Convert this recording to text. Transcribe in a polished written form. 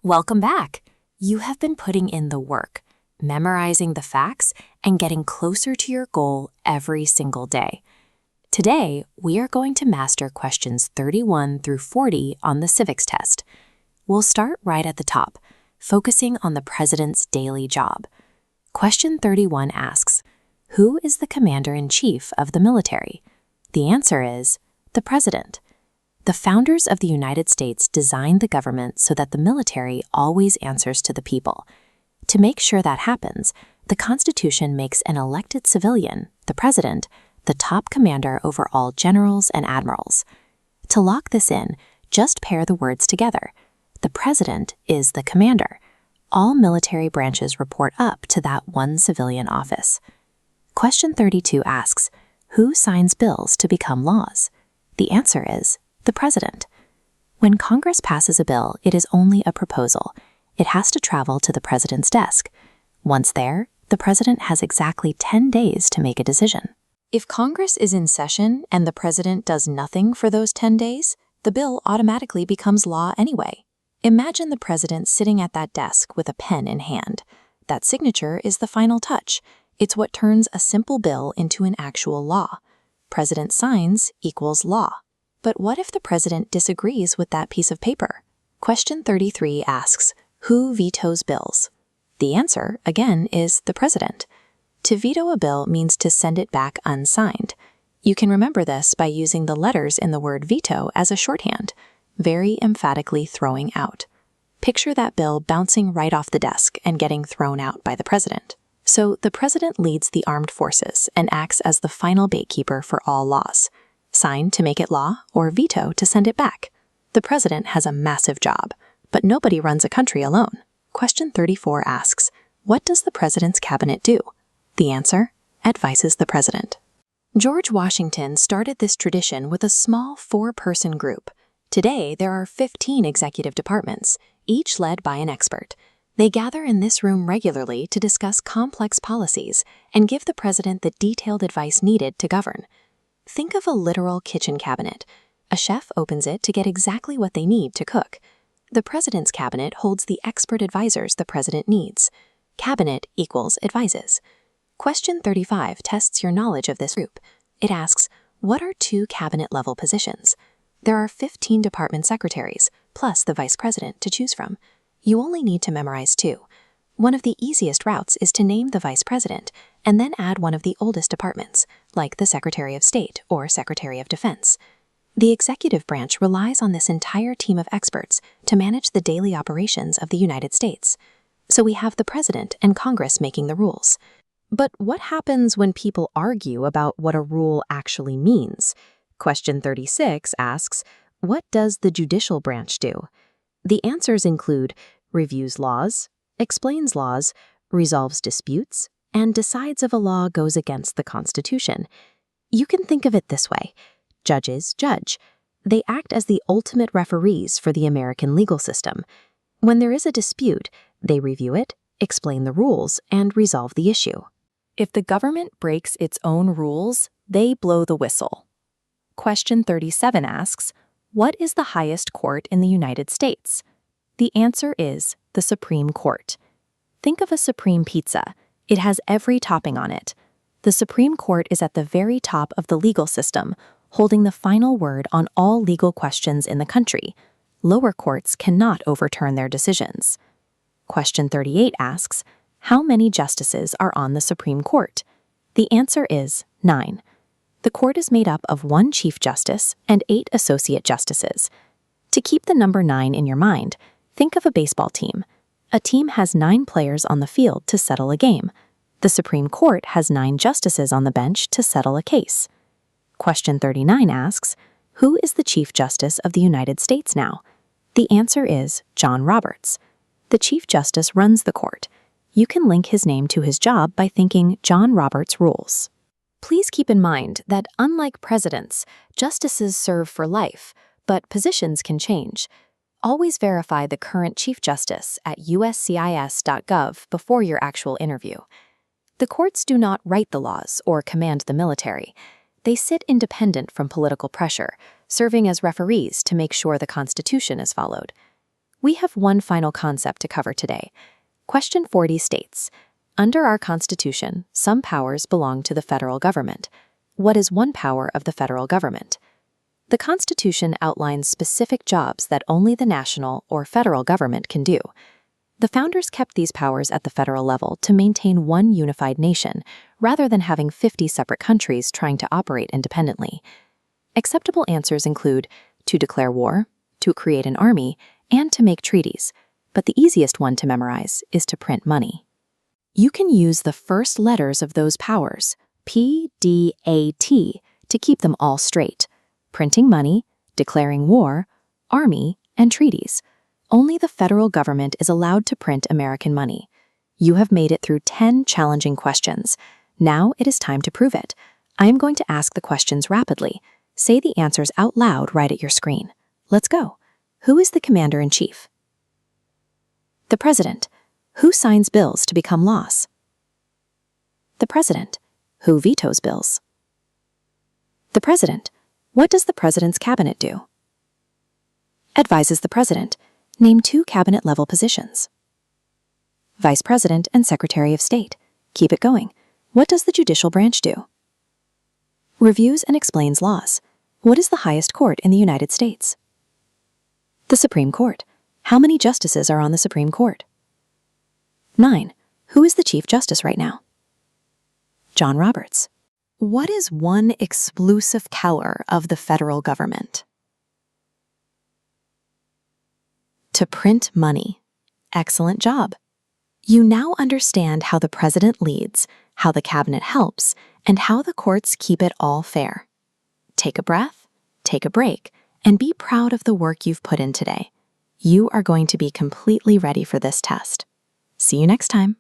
Welcome back. You have been putting in the work, memorizing the facts, and getting closer to your goal every single day. Today, we are going to master questions 31 through 40 on the civics test. We'll start right at the top, focusing on the president's daily job. Question 31 asks, who is the commander-in-chief of the military? The answer is the president. The founders of the United States designed the government so that the military always answers to the people. To make sure that happens, the Constitution makes an elected civilian, the president, the top commander over all generals and admirals. To lock this in, just pair the words together. The president is the commander. All military branches report up to that one civilian office. Question 32 asks, who signs bills to become laws? The answer is the president. When Congress passes a bill, it is only a proposal. It has to travel to the president's desk. Once there, the president has exactly 10 days to make a decision. If Congress is in session and the president does nothing for those 10 days, the bill automatically becomes law anyway. Imagine the president sitting at that desk with a pen in hand. That signature is the final touch. It's what turns a simple bill into an actual law. President signs equals law. But what if the president disagrees with that piece of paper? Question 33 asks, who vetoes bills? The answer, again, is the president. To veto a bill means to send it back unsigned. You can remember this by using the letters in the word veto as a shorthand, very emphatically throwing out. Picture that bill bouncing right off the desk and getting thrown out by the president. So the president leads the armed forces and acts as the final gatekeeper for all laws. Sign to make it law or veto to send it back. The president has a massive job, but nobody runs a country alone. Question 34 asks, what does the president's cabinet do? The answer, advises the president. George Washington started this tradition with a small 4-person group. Today, there are 15 executive departments, each led by an expert. They gather in this room regularly to discuss complex policies and give the president the detailed advice needed to govern. Think of a literal kitchen cabinet. A chef opens it to get exactly what they need to cook. The president's cabinet holds the expert advisors the president needs. Cabinet equals advises. Question 35 tests your knowledge of this group. It asks, what are 2 cabinet-level positions? There are 15 department secretaries, plus the vice president to choose from. You only need to memorize 2. One of the easiest routes is to name the vice president and then add one of the oldest departments, like the Secretary of State or Secretary of Defense. The executive branch relies on this entire team of experts to manage the daily operations of the United States. So we have the president and Congress making the rules. But what happens when people argue about what a rule actually means? Question 36 asks, what does the judicial branch do? The answers include reviews laws, explains laws, resolves disputes, and decides if a law goes against the Constitution. You can think of it this way. Judges judge. They act as the ultimate referees for the American legal system. When there is a dispute, they review it, explain the rules, and resolve the issue. If the government breaks its own rules, they blow the whistle. Question 37 asks, what is the highest court in the United States? The answer is the Supreme Court. Think of a supreme pizza. It has every topping on it. The Supreme Court is at the very top of the legal system, holding the final word on all legal questions in the country. Lower courts cannot overturn their decisions. Question 38 asks, how many justices are on the Supreme Court? The answer is 9. The court is made up of 1 Chief Justice and 8 Associate Justices. To keep the number 9 in your mind, think of a baseball team. A team has 9 players on the field to settle a game. The Supreme Court has 9 justices on the bench to settle a case. Question 39 asks, who is the Chief Justice of the United States now? The answer is John Roberts. The Chief Justice runs the court. You can link his name to his job by thinking John Roberts rules. Please keep in mind that unlike presidents, justices serve for life, but positions can change. Always verify the current Chief Justice at USCIS.gov before your actual interview. The courts do not write the laws or command the military. They sit independent from political pressure, serving as referees to make sure the Constitution is followed. We have one final concept to cover today. Question 40 states, under our Constitution, some powers belong to the federal government. What is one power of the federal government? The Constitution outlines specific jobs that only the national or federal government can do. The founders kept these powers at the federal level to maintain one unified nation, rather than having 50 separate countries trying to operate independently. Acceptable answers include to declare war, to create an army, and to make treaties, but the easiest one to memorize is to print money. You can use the first letters of those powers, P, D, A, T, to keep them all straight. Printing money, declaring war, army, and treaties. Only the federal government is allowed to print American money. You have made it through 10 challenging questions. Now it is time to prove it. I am going to ask the questions rapidly. Say the answers out loud right at your screen. Let's go. Who is the commander-in-chief? The president. Who signs bills to become laws? The president. Who vetoes bills? The president. What does the president's cabinet do? Advises the president. Name 2 cabinet-level positions. Vice President and Secretary of State. Keep it going. What does the judicial branch do? Reviews and explains laws. What is the highest court in the United States? The Supreme Court. How many justices are on the Supreme Court? 9. Who is the Chief Justice right now? John Roberts. What is one exclusive power of the federal government? To print money. Excellent job. You now understand how the president leads, how the cabinet helps, and how the courts keep it all fair. Take a breath, take a break, and be proud of the work you've put in today. You are going to be completely ready for this test. See you next time.